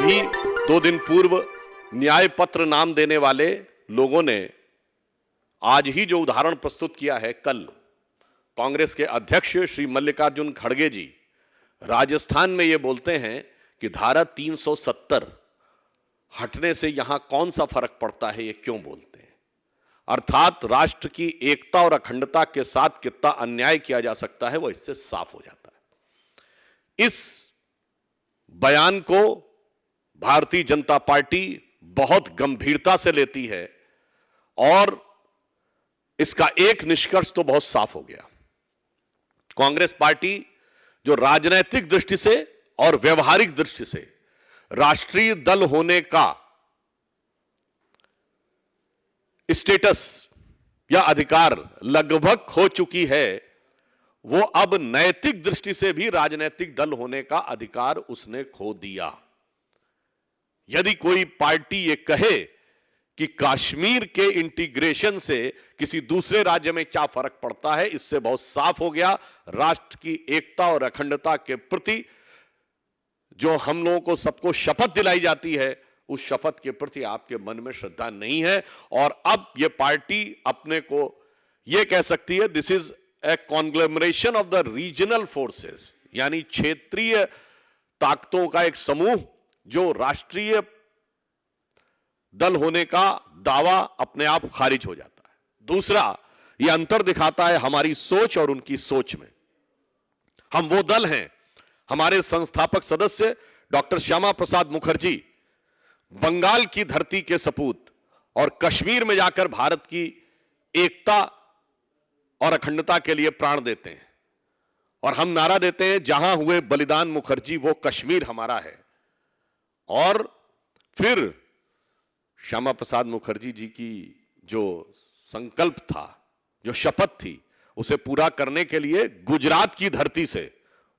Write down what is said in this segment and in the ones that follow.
अभी 2 दिन पूर्व न्याय पत्र नाम देने वाले लोगों ने आज ही जो उदाहरण प्रस्तुत किया है, कल कांग्रेस के अध्यक्ष श्री मल्लिकार्जुन खड़गे जी राजस्थान में ये बोलते हैं कि धारा 370 हटने से यहां कौन सा फर्क पड़ता है, ये क्यों बोलते हैं। अर्थात राष्ट्र की एकता और अखंडता के साथ कितना अन्याय किया जा सकता है वो इससे साफ हो जाता है। इस बयान को भारतीय जनता पार्टी बहुत गंभीरता से लेती है और इसका एक निष्कर्ष तो बहुत साफ हो गया। कांग्रेस पार्टी जो राजनीतिक दृष्टि से और व्यवहारिक दृष्टि से राष्ट्रीय दल होने का स्टेटस या अधिकार लगभग खो चुकी है, वो अब नैतिक दृष्टि से भी राजनीतिक दल होने का अधिकार उसने खो दिया। यदि कोई पार्टी ये कहे कि कश्मीर के इंटीग्रेशन से किसी दूसरे राज्य में क्या फर्क पड़ता है, इससे बहुत साफ हो गया राष्ट्र की एकता और अखंडता के प्रति जो हम लोगों को सबको शपथ दिलाई जाती है, उस शपथ के प्रति आपके मन में श्रद्धा नहीं है। और अब यह पार्टी अपने को यह कह सकती है this is a कॉन्ग्लोमरेशन of the regional forces, यानी क्षेत्रीय ताकतों का एक समूह जो राष्ट्रीय दल होने का दावा अपने आप खारिज हो जाता है। दूसरा, यह अंतर दिखाता है हमारी सोच और उनकी सोच में। हम वो दल हैं, हमारे संस्थापक सदस्य डॉक्टर श्यामा प्रसाद मुखर्जी बंगाल की धरती के सपूत और कश्मीर में जाकर भारत की एकता और अखंडता के लिए प्राण देते हैं और हम नारा देते हैं जहां हुए बलिदान मुखर्जी वो कश्मीर हमारा है। और फिर श्यामा प्रसाद मुखर्जी जी की जो संकल्प था, जो शपथ थी, उसे पूरा करने के लिए गुजरात की धरती से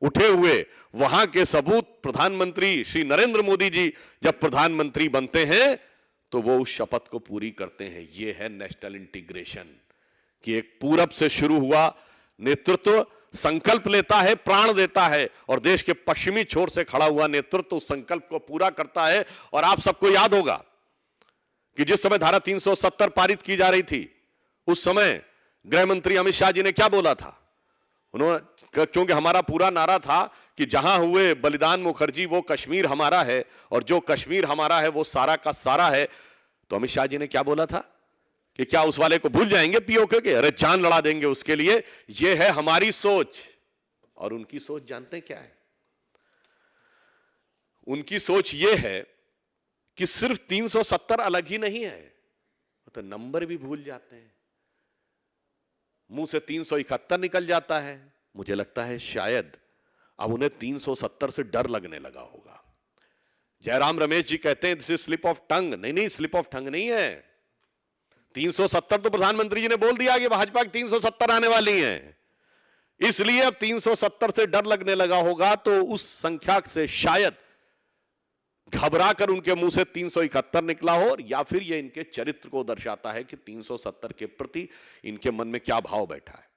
उठे हुए वहां के सबूत प्रधानमंत्री श्री नरेंद्र मोदी जी जब प्रधानमंत्री बनते हैं तो वो उस शपथ को पूरी करते हैं। ये है नेशनल इंटीग्रेशन कि एक पूरब से शुरू हुआ नेतृत्व संकल्प लेता है, प्राण देता है और देश के पश्चिमी छोर से खड़ा हुआ नेतृत्व उस संकल्प को पूरा करता है। और आप सबको याद होगा कि जिस समय धारा 370 पारित की जा रही थी, उस समय गृह मंत्री अमित शाह जी ने क्या बोला था। उन्होंने, क्योंकि हमारा पूरा नारा था कि जहां हुए बलिदान मुखर्जी वो कश्मीर हमारा है और जो कश्मीर हमारा है वो सारा का सारा है, तो अमित शाह जी ने क्या बोला था कि क्या उस वाले को भूल जाएंगे पीओके के, अरे जान लड़ा देंगे उसके लिए। ये है हमारी सोच। और उनकी सोच जानते हैं क्या है? उनकी सोच ये है कि सिर्फ 370 अलग ही नहीं है, तो नंबर भी भूल जाते हैं। मुंह से 371 निकल जाता है। मुझे लगता है शायद अब उन्हें 370 से डर लगने लगा होगा। जयराम रमेश जी कहते हैं this is slip of tongue. नहीं, स्लिप ऑफ टंग नहीं है। 370 तो प्रधानमंत्री जी ने बोल दिया कि भाजपा की 370 आने वाली हैं, इसलिए अब 370 से डर लगने लगा होगा। तो उस संख्या से शायद घबरा कर उनके मुंह से 371 निकला हो, या फिर यह इनके चरित्र को दर्शाता है कि 370 के प्रति इनके मन में क्या भाव बैठा है।